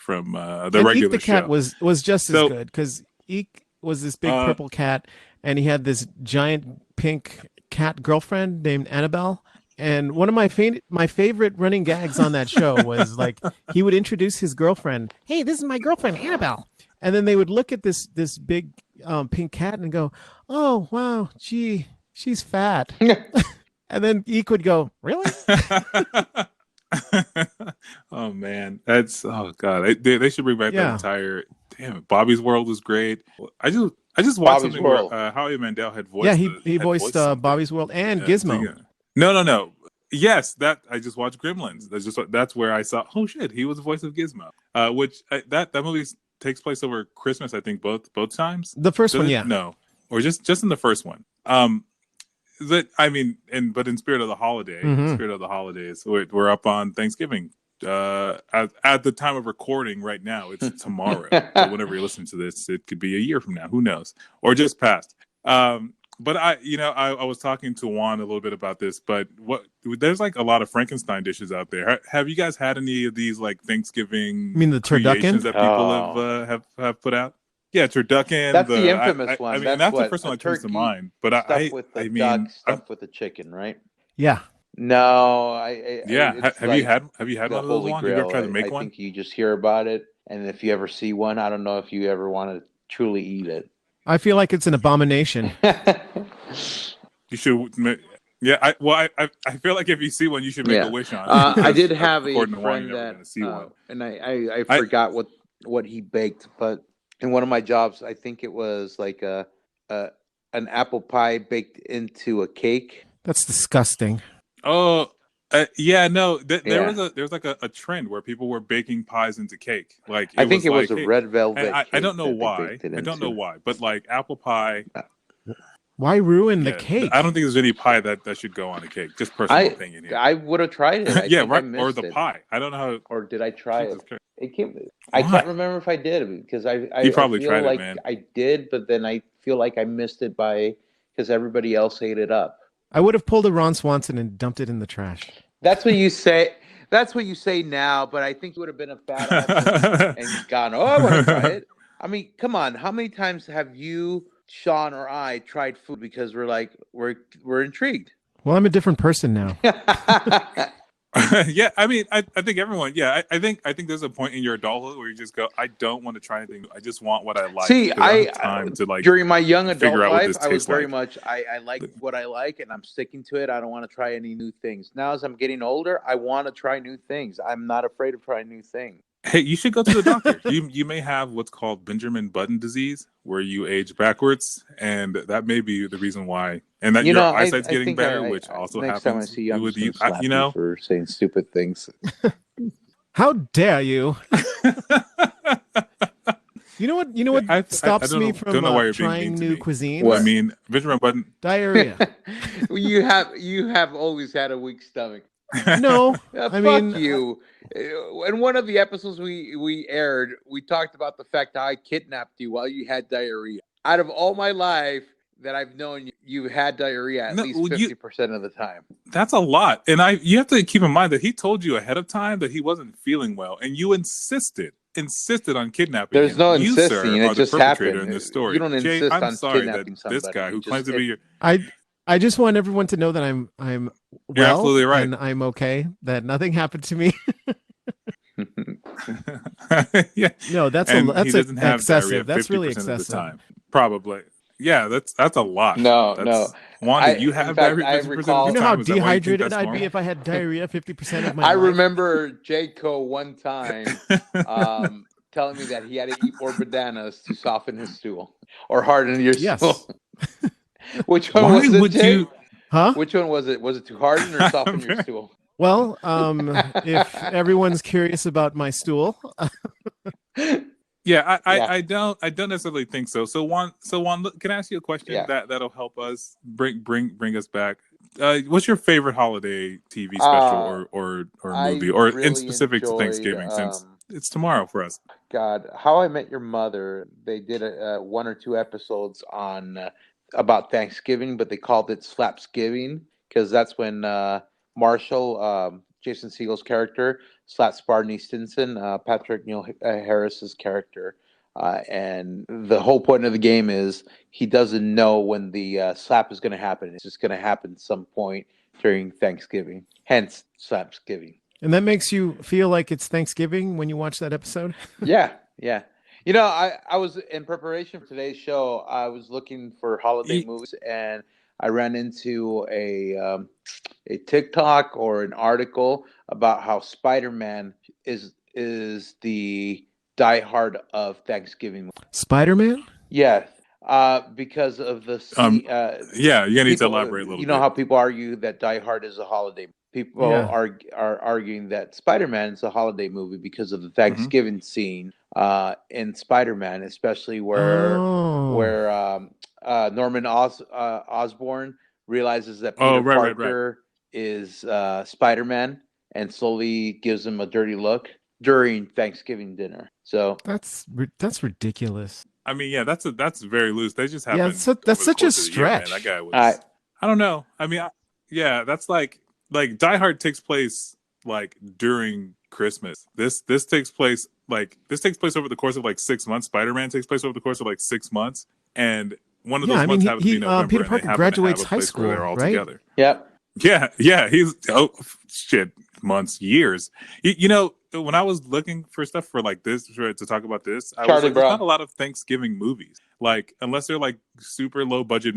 and regular Eek the Cat show. was just as good because Eek was this big purple cat, and he had this giant pink cat girlfriend named Annabelle. And one of my favorite running gags on that show was like he would introduce his girlfriend. Hey, this is my girlfriend Annabelle. And then they would look at this big pink cat and go, "Oh wow, gee, she's fat." And then Eek would go, "Really?" Oh man, oh God, they should bring back that entire. Damn it, Bobby's World was great. I just watched Bobby's something World. where Howie Mandel had voiced. Yeah, he voiced Bobby's World and Gizmo. No. Yes, that I just watched Gremlins. That's where I saw. Oh shit, he was the voice of Gizmo. Which that movie takes place over Christmas. I think both times. The first one, yeah. No, or just in the first one. But in spirit of the holiday, spirit of the holidays, we're up on Thanksgiving. At the time of recording right now, it's tomorrow. So whenever you're listening to this, it could be a year from now. Who knows? Or just past. But I was talking to Juan a little bit about this, but there's like a lot of Frankenstein dishes out there. Have you guys had any of these like Thanksgiving? You mean the turducken that people have put out? Yeah, turducken. That's the infamous one. I mean, that's the first one that comes to mind. But stuff with the duck, stuff with the chicken, right? Yeah. No, have you had one of those? Have you ever tried to make one? I think you just hear about it, and if you ever see one, I don't know if you ever want to truly eat it. I feel like it's an abomination. You should. Yeah, I feel like if you see one, you should make a wish on it. I did have a friend that, and I forgot what he baked, but in one of my jobs, I think it was like an apple pie baked into a cake. That's disgusting. Oh, Yeah, no, Yeah. there was like a trend where people were baking pies into cake. Like I it think was it was like, a hey, red and velvet I don't cake know that they why. baked it I don't know into. why, but like apple pie, Why ruin the yeah, I don't cake? think there's any pie that should go on a cake. Just personal I opinion here. I would have tried it. I Yeah, think I right. Or missed the it. pie. I don't know how. Or did I try Jesus it? Christ. It came. I can't Why? remember if I did because You I probably feel tried it, like man. I did, but then I feel like I missed it by because everybody else ate it up. I would have pulled a Ron Swanson and dumped it in the trash. That's what you say. That's what you say now. But I think you would have been a fat ass and gone. Oh, I want to try it. I mean, come on. How many times have you, Sean, or I tried food because we're like we're intrigued? Well, I'm a different person now. Yeah, I mean, I think everyone. Yeah, I think there's a point in your adulthood where you just go, I don't want to try anything. I just want what I like See, because I don't have time to like during my young figure adult out what life, this I was tastes very like. much I like what I like, and I'm sticking to it. I don't want to try any new things. Now, as I'm getting older, I want to try new things. I'm not afraid of trying new things. Hey, you should go to the doctor. You may have what's called Benjamin Button disease, where you age backwards, and that may be the reason why. And that You your know, eyesight's I getting think better, which also next time I happens see you, I'm with just going you. to slap You you know. for saying stupid things. How dare you? You know what? You know what I stops don't me know, don't from know why you're being trying mean to new me. cuisines? What? I mean, Benjamin Button. Diarrhea. You have always had a weak stomach. No, I Fuck mean, you. In one of the episodes we aired, we talked about the fact that I kidnapped you while you had diarrhea. Out of all my life that I've known you, you had diarrhea at No, least 50% of the time. That's a lot, and you have to keep in mind that he told you ahead of time that he wasn't feeling well, and you insisted on kidnapping There's him. no You, insisting; sir, it are the just perpetrator happened. in this You story. don't Jay, insist I'm on sorry that kidnapping this somebody. guy You who just claims to be your, I just want everyone to know that I'm you're well absolutely right. and I'm okay. That nothing happened to me. Yeah, No, that's and he doesn't have diarrhea excessive. That's really 50% of the excessive. time, probably. Yeah, that's a lot. No. That's Wanda. You In have fact, diarrhea I 50% of You the recall. know how time. Is that why you think dehydrated that's I'd be normal? if I had diarrhea 50% of my I life? remember Jayco one time telling me that he had to eat more bananas to soften his stool or harden your stool. Yes. Which one Why was it, would Jay? you? Huh? Which one was it? Was it to harden or soften your stool? Well, if everyone's curious about my stool, Yeah, Yeah. I don't necessarily think so. So Juan, look, can I ask you a question Yeah. that'll help us bring us back? What's your favorite holiday TV special or I movie, or in really specific to enjoyed Thanksgiving, since it's tomorrow for us? God, How I Met Your Mother. They did one or two episodes on about Thanksgiving, but they called it Slapsgiving because that's when Marshall, Jason Segel's character, slaps Barney Stinson, Patrick Neil Harris's character. And the whole point of the game is he doesn't know when the slap is going to happen. It's just going to happen some point during Thanksgiving. Hence, Slapsgiving. and that makes you feel like it's Thanksgiving when you watch that episode. Yeah. You know, I was in preparation for today's show. I was looking for holiday movies, and I ran into a TikTok or an article about how Spider-Man is the diehard of Thanksgiving. Spider-Man? Yeah, because of the Yeah, you need to people. elaborate a little You know bit. how people argue that Die Hard is a holiday. People Yeah. are arguing that Spider-Man is a holiday movie because of the Thanksgiving scene in Spider-Man, especially where Norman Osborn realizes that Peter Right. Parker is Spider-Man and slowly gives him a dirty look during Thanksgiving dinner. So That's ridiculous. I mean, yeah, that's very loose. They just Yeah, happened that's over the such a course of the year, man. stretch. That guy was. I don't know. I mean, yeah, that's like Die Hard takes place like during Christmas. This takes place over the course of like 6 months. Spider-Man takes place over the course of like 6 months, and one of Yeah, those I mean, months happens to be he November, Peter and Parker they happen graduates to have a high place where school, they're all right? together. yep. Yeah. He's shit, months, years. You know, when I was looking for stuff for like this to talk about this, I was Charlie like, there's Brown. not a lot of Thanksgiving movies, like unless they're like super low budget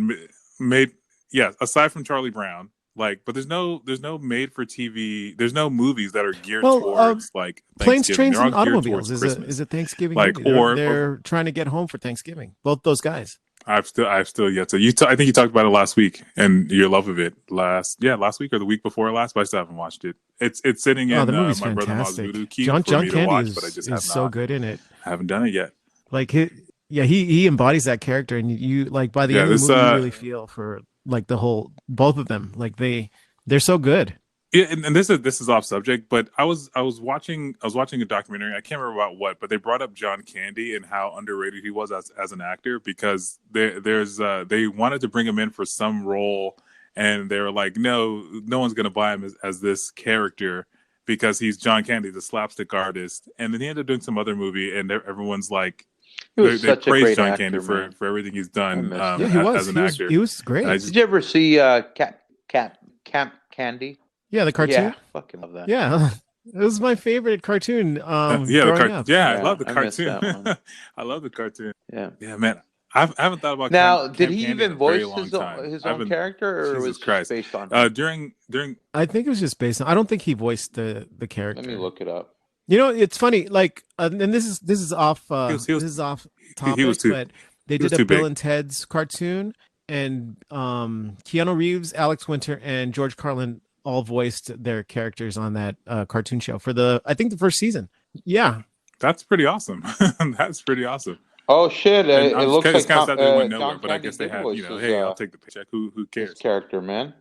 made. Yeah, aside from Charlie Brown, like, but there's no made for TV. There's no movies that are geared towards like Planes, Thanksgiving. Trains, They're all and geared Automobiles towards is Christmas. a Thanksgiving Like movie. They're trying to get home for Thanksgiving. Both those guys. I've still yet. So I think you talked about it last week and your love of it last week or the week before last, but I still haven't watched it. It's sitting Oh, in the movie's my brother-in-law's fantastic. voodoo queue for John me to Candy watch, but I just is have so not. good in it. I haven't done it yet. Like he embodies that character, and you like by the Yeah, end of the this movie, you really feel for like both of them. Like they're so good. yeah, and this is off subject, but I was watching a documentary. I can't remember about what, but they brought up John Candy and how underrated he was as an actor because they wanted to bring him in for some role, and they were like, no one's gonna buy him as this character because he's John Candy, the slapstick artist, and then he ended up doing some other movie, and everyone's like. He was They such a praise great John actor, Candy man. for everything he's I done missed Yeah, him. he was. as an actor. He was great. Did you ever see Camp Candy? Yeah, the cartoon. Yeah, fucking love that. Yeah, it was my favorite cartoon. Yeah, Growing up. I Yeah, love the I missed that cartoon. one. I love the cartoon. Yeah. Yeah, man. I haven't thought about Now, did Camp he Candy in even a very voice long time. his I've own been character, or was Jesus it Christ. just based on him? During I think it was just based on. I don't think he voiced the character. Let me look it up. You know, it's funny. Like, and this is off. This is off topic, he was too but they was did a too Bill big. and Ted's cartoon, and Keanu Reeves, Alex Winter, and George Carlin all voiced their characters on that cartoon show for I think the first season. Yeah, That's pretty awesome. That's pretty awesome. Oh shit! And It looks like it's kind of sad they went nowhere, John but I Candy guess they did had, voice hey, I'll take the paycheck. Who his cares? character, man.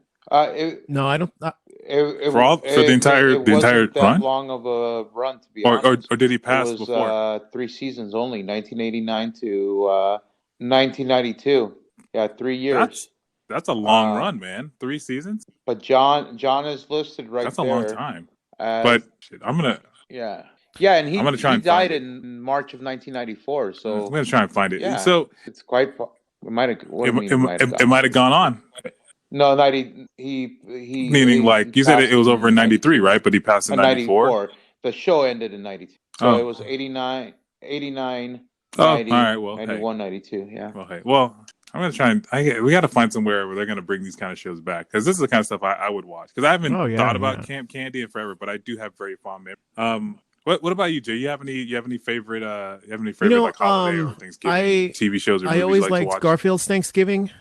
no, I don't. For the entire wasn't that run? long of a run, to be Or honest. did he It pass was before? 3 seasons only, 1989 to 1992. Yeah, 3 years. That's a long Uh, run, man. 3 seasons? But John is listed right That's a there long time. as But shit, I'm gonna and I'm gonna try he and find died it. in March of 1994. So try and find it. yeah, So it's quite. It might have. What do you mean it might have it might have gone on. No, 90. He Meaning, like you said, it was over in '93, right? But he passed in '94. The show ended in 92. So it was 89, 90, all right. Well, 91, 92. Yeah. Okay. Well, I'm gonna try and we got to find somewhere where they're gonna bring these kind of shows back because this is the kind of stuff I would watch because I haven't thought about Camp Candy in forever, but I do have very fond memories. What about you, Jay? You have any favorite like holiday or Thanksgiving TV shows or movies I always you like liked to watch? Garfield's Thanksgiving.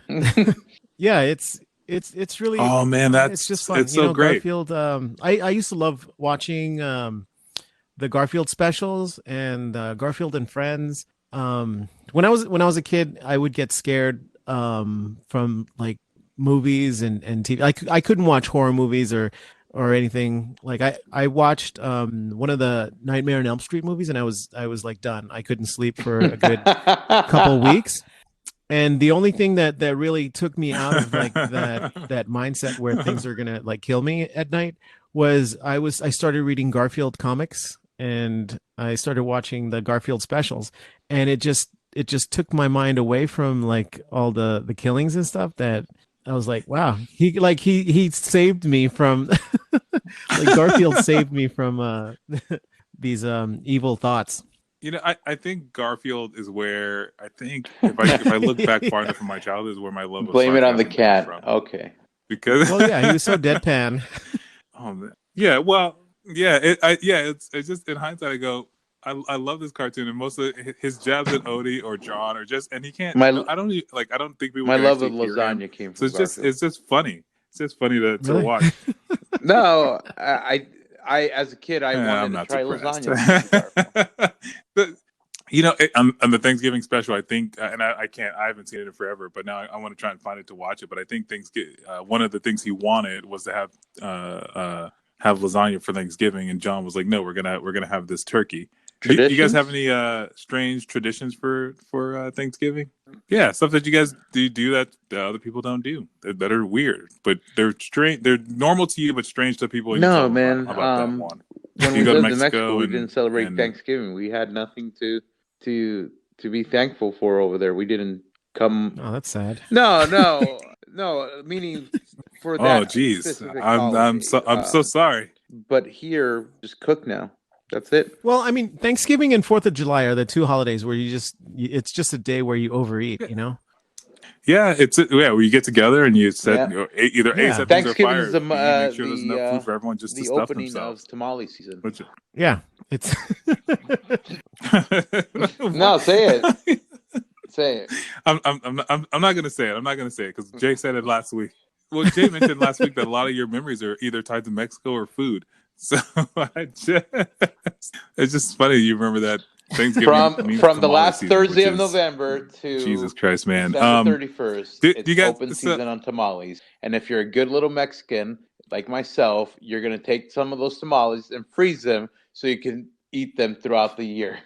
Yeah, it's really. Oh man, it's just fun. It's so great. Garfield. I used to love watching the Garfield specials and Garfield and Friends. When I was a kid, I would get scared from like movies and TV. I couldn't watch horror movies or anything. Like I watched one of the Nightmare on Elm Street movies, and I was like done. I couldn't sleep for a good couple weeks. And the only thing that really took me out of like that mindset where things are gonna like kill me at night was I started reading Garfield comics, and I started watching the Garfield specials, and it just took my mind away from like all the killings and stuff. That I was like, wow, he saved me from like Garfield saved me from these evil thoughts. You know, I think Garfield is where I think if I look back far enough from my childhood is where my love of blame it on the sarcasm cat. comes from. Okay. Because well, yeah, he was so deadpan. Oh man, yeah. Well, yeah. It's just in hindsight, I go, I love this cartoon, and most of his jabs at Odie or John or just, and he can't. I don't think people. My can love of actually hear him. lasagna came So from Garfield. it's just funny. It's just funny to Really? watch. No, I as a kid I wanted to try lasagna. But, you know, on the Thanksgiving special, I think, and I haven't seen it in forever, but now I want to try and find it to watch it. But I think one of the things he wanted was to have lasagna for Thanksgiving, and John was like, "No, we're gonna have this turkey." Do you guys have any strange traditions for Thanksgiving? Yeah, stuff that you guys do that other people don't do that are weird, but they're strange. They're normal to you, but strange to people. No, man. How about that one? When we lived in Mexico, we didn't celebrate Thanksgiving. We had nothing to be thankful for over there. We didn't come. Oh, that's sad. No. Meaning for that. Oh, geez, I'm so sorry. But here, just cook now. That's it. Well, I mean, Thanksgiving and 4th of July are the two holidays where it's just a day where you overeat, you know? Yeah, where you get together and you set either set things on fire, is make sure there's enough food for everyone just to stuff opening themselves. Of tamale season. Yeah, it's no, say it. Say it. I'm not gonna say it. I'm not gonna say it because Jay said it last week. Well, Jay mentioned last week that a lot of your memories are either tied to Mexico or food. So it's just funny you remember that Thanksgiving From the last season, Thursday of November to Jesus Christ, man. December 31st, do it's you guys, open season on tamales. And if you're a good little Mexican like myself, you're gonna take some of those tamales and freeze them so you can eat them throughout the year.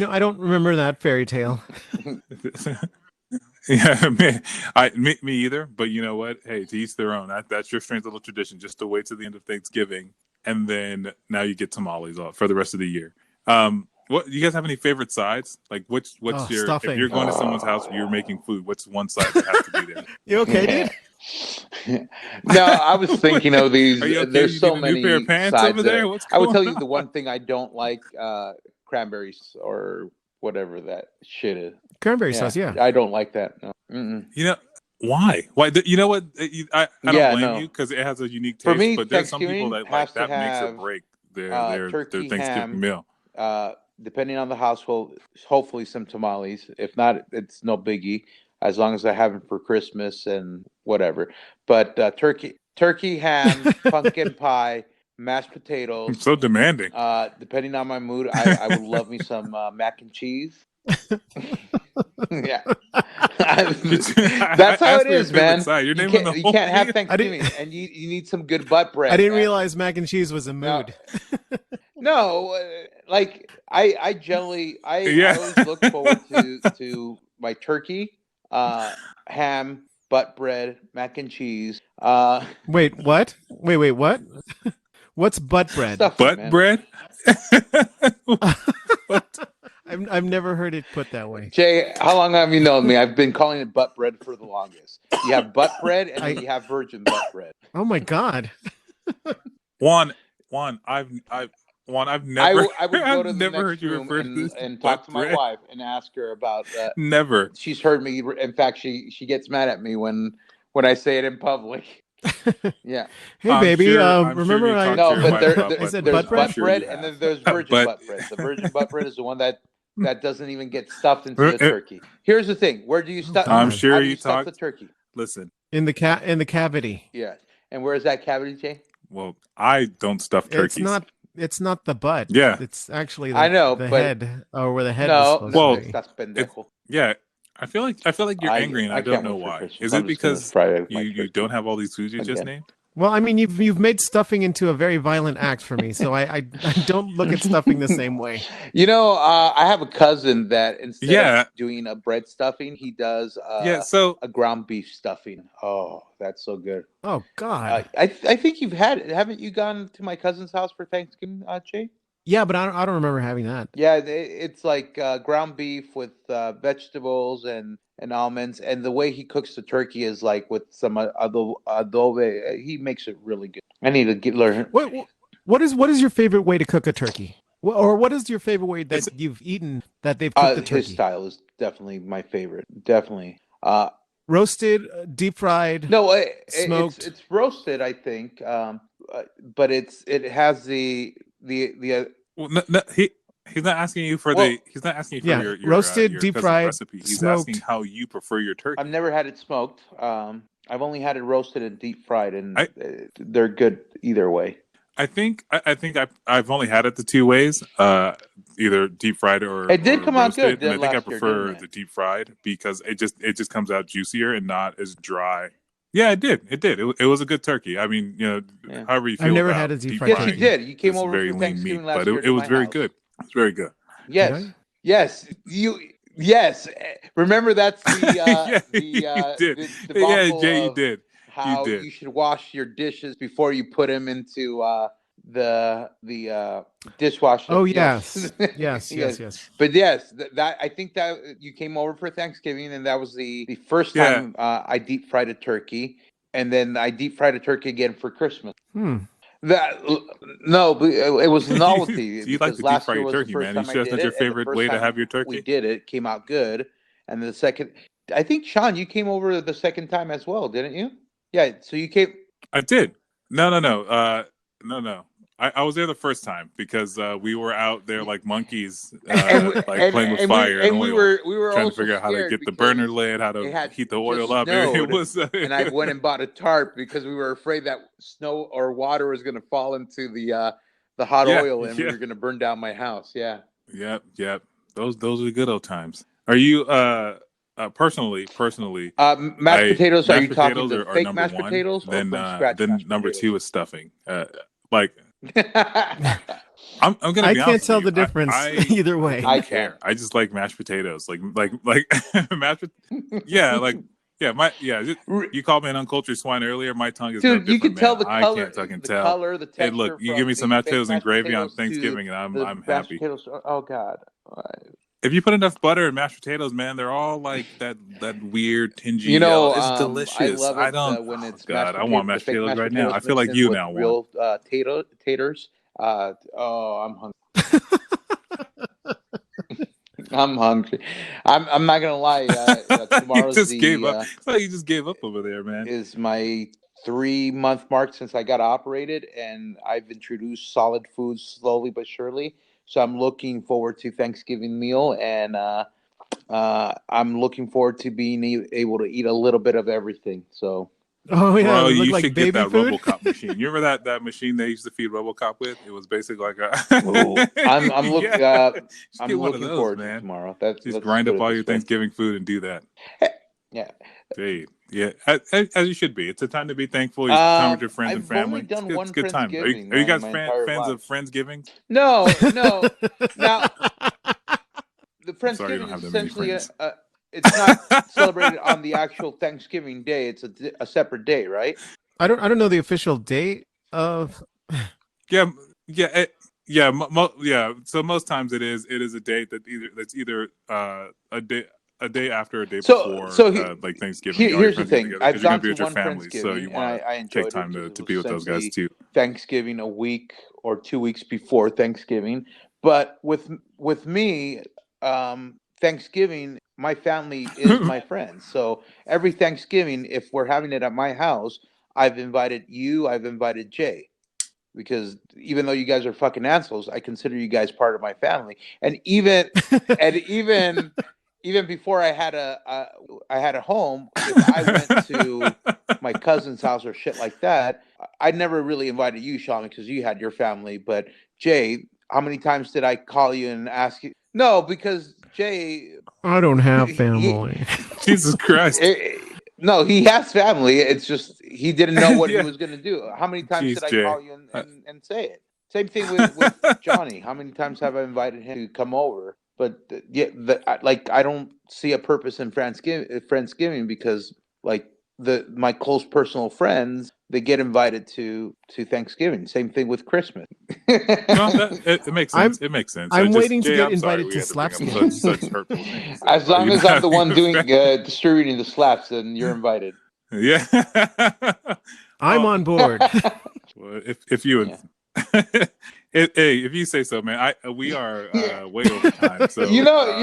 I don't remember that fairy tale. Yeah, me either. But you know what? Hey, to each their own. That's your strange little tradition. Just to wait to the end of Thanksgiving, and then now you get tamales off for the rest of the year. What do you guys have any favorite sides? Like, what's your stuffing. if you're going to someone's house, you're making food. What's one side that has to be there? You okay, dude? No, I was thinking of these. Are you okay? There's You so need a new many pair of pants sides over there? What's I would going tell you on? the one thing I don't like, cranberries or whatever that shit is. Cranberry sauce, yeah. I don't like that. No. Mm-mm. You know why? Why? You know what? I don't blame you because it has a unique taste. For me, but there's some people that like that makes or have, break their turkey, Thanksgiving ham, meal. Depending on the household, hopefully some tamales. If not, it's no biggie. As long as I have them for Christmas and whatever. But turkey, ham, pumpkin pie, mashed potatoes. So demanding. Depending on my mood, I would love me some mac and cheese. Yeah, that's how it is, man. You can't have Thanksgiving, and you need some good butt bread. I didn't realize mac and cheese was a mood. No, like I generally I always look forward to my turkey, ham, butt bread, mac and cheese. Wait, what? Wait, what? What's butt bread? Bread? What? I've never heard it put that way. Jay, how long have you known me? I've been calling it butt bread for the longest. You have butt bread, and then you have virgin butt bread. Oh my God. Juan, I've never. I would go to the next room and talk to my wife and ask her about that. Never. She's heard me. In fact, she gets mad at me when I say it in public. Yeah. Hey, baby. Remember sure there's butt bread and then there's virgin butt bread. The virgin butt bread is the one that doesn't even get stuffed into the turkey. Here's the thing: where do you stuff? I'm sure you stuff the turkey. Listen, in the cavity. Yeah. And where is that cavity, Jay? Well, I don't stuff turkeys. It's not the butt. Yeah. It's actually the head, or where the head is supposed to be. That's pendejo. Yeah. I feel like you're angry, and I don't know why. Is it because you don't have all these foods you just named? Well, I mean, you've made stuffing into a very violent act for me, so I don't look at stuffing the same way. I have a cousin that instead of doing a bread stuffing, he does a ground beef stuffing. Oh, that's so good. Oh God, I think you've had it. Haven't you gone to my cousin's house for Thanksgiving, Jay? Yeah, but I don't remember having that. Yeah, it's like ground beef with vegetables and almonds, and the way he cooks the turkey is like with some adobe. He makes it really good. I need to learn. What is your favorite way to cook a turkey, or what is your favorite way that you've eaten that they've cooked the turkey? His style is definitely my favorite. Definitely. Roasted, deep fried. No, smoked. It's roasted, I think. But it has the. Well, no, he's not asking you for he's not asking you for your roasted, your deep fried recipe. He's smoked. asking how you prefer your turkey. I've never had it smoked. I've only had it roasted and deep fried, and they're good either way. I think I've only had it the two ways, either deep fried or it did come roasted, out good. And I think I prefer the deep fried because it just comes out juicier and not as dry. Yeah, it did. It was a good turkey. I mean, however you feel. I've never had a deep fried. Yes, you did. You came over very for lean Thanksgiving meat, last but year. it was very good. It was very good. Yes, yes. Yes. Remember that's the you did. you did. How you should wash your dishes before you put them into the dishwasher. Oh yes. yes. But yes, that I think that you came over for Thanksgiving, and that was the first time I deep fried a turkey, and then I deep fried a turkey again for Christmas. But it was novelty. You like to deep fry your turkey, man. You sure that's not your favorite way to have your turkey? We did it. Came out good, and the second, I think Sean, you came over the second time as well, didn't you? Yeah. So you came. I did. No. I was there the first time because we were out there like monkeys, like playing with and fire and we oil, were trying to also figure out how to scared get the burner because lit, how it to had heat the just oil up. It snowed, was, and I went and bought a tarp because we were afraid that snow or water was going to fall into the hot yeah, oil and we yeah, were going to burn down my house. Yeah. yep, yep. Those are the good old times. Are you personally? Mashed I potatoes. Are you Mashed talking potatoes the are fake number mashed one. potatoes or from scratch Then mashed number two potatoes? is stuffing. Like I'm gonna I be can't honest with tell you. the difference either I way. I don't can. care. I just like mashed potatoes. Like mashed. Yeah, like just, you called me an uncultured swine earlier. My tongue is no Dude, you different, can man. tell the I can't color, fucking tell. the Hey, look, texture you give me from some the mashed fake potatoes and mashed gravy on potatoes to Thanksgiving, and the I'm mashed happy. potatoes. Oh God. If you put enough butter in mashed potatoes, man, they're all like that weird tingy You yellow. know, It's I delicious. love I it don't. when Oh it's God, I want the mashed fake potatoes mashed right now. potatoes I feel mixed like in you with now want. real taters. I'm hungry. I'm hungry. I'm not gonna lie. You Tomorrow's just gave up. It's like you just gave up over there, man. is my 3 month mark since I got operated, and I've introduced solid foods slowly but surely. So I'm looking forward to Thanksgiving meal, and I'm looking forward to being able to eat a little bit of everything. So, Oh yeah, Bro, it looked you like should get baby that food. RoboCop machine. You remember that machine they used to feed RoboCop with? It was basically like oh, a yeah. Just get I'm one of looking those, forward to man. tomorrow. Just Let's grind put up it all your this way. Thanksgiving food and do that. Yeah. Hey, yeah, as you should be. It's a time to be thankful. You spend time with your friends and I've only family. done It's one a good time. Friendsgiving Are you my guys entire fans life. of Friendsgiving? No, no. Now, the I'm sorry you don't Friendsgiving is have that many essentially friends. it's not celebrated on the actual Thanksgiving day. It's a separate day, right? I don't know the official date of. Yeah, yeah, yeah. So most times it is a date that's either a day after, a day So, before, like Thanksgiving. All your here's the friends get thing. together because I've you're gonna gone be to with your one family, so you Friendsgiving, and want I to take enjoyed it time because it to was be with those guys essentially too. Thanksgiving a week or 2 weeks before Thanksgiving. But with me, Thanksgiving, my family is my friends. So every Thanksgiving, if we're having it at my house, I've invited you. I've invited Jay. Because even though you guys are fucking assholes, I consider you guys part of my family. And even before I had a home, if I went to my cousin's house or shit like that, I never really invited you, Sean, because you had your family. But Jay, how many times did I call you and ask you? No, because Jay, I don't have he, family. Jesus Christ. no, he has family. It's just he didn't know what he Yeah. was going to do. How many times Jeez, did I Jay. call you and say it? Same thing with Johnny. How many times have I invited him to come over? But I don't see a purpose in Friendsgiving because like my close personal friends they get invited to Thanksgiving. Same thing with Christmas. No, it makes sense. I'm It makes sense. I'm waiting to Jay, get I'm sorry invited we to had to bring up Slapsgiving. such hurtful things. As About long you as not I'm the having one a doing family. distributing the slaps, then you're invited. Yeah. I'm Oh, on board. well, if you Yeah. hey, if you say so, man. We are way over time. So, You're Juan,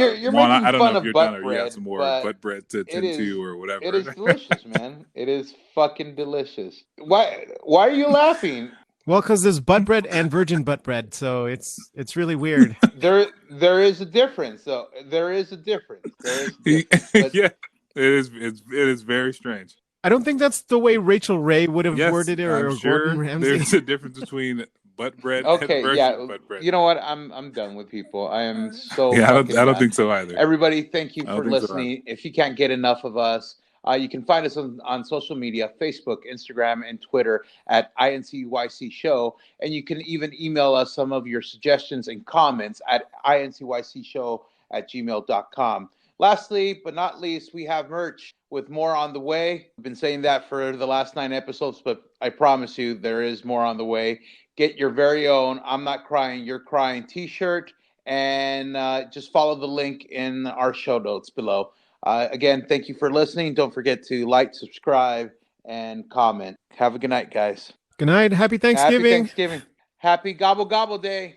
making I don't know fun if of you're done or butt you have bread, some more but butt bread to it tend is to or it whatever. is delicious, man. It is fucking delicious. Why are you laughing? Well, because there's butt bread and virgin butt bread, so it's really weird. There is a difference, though. There is a difference. There is a difference. But Yeah, it is very strange. I don't think that's the way Rachel Ray would have Yes, worded it I'm or Gordon sure Ramsay. there's a difference between butt bread and okay, virgin yeah. butt bread. You know what? I'm done with people. I am so Yeah, I fucking don't done. think so either. Everybody, thank you I don't for think so either. listening. If you can't get enough of us, you can find us on social media, Facebook, Instagram, and Twitter at INCYC Show. And you can even email us some of your suggestions and comments at INCYCShow@gmail.com. Lastly, but not least, we have merch with more on the way. I've been saying that for the last 9 episodes, but I promise you there is more on the way. Get your very own I'm Not Crying, You're Crying t-shirt, and just follow the link in our show notes below. Again, thank you for listening. Don't forget to like, subscribe, and comment. Have a good night, guys. Good night. Happy Happy Thanksgiving. Thanksgiving. Happy Gobble Gobble Day.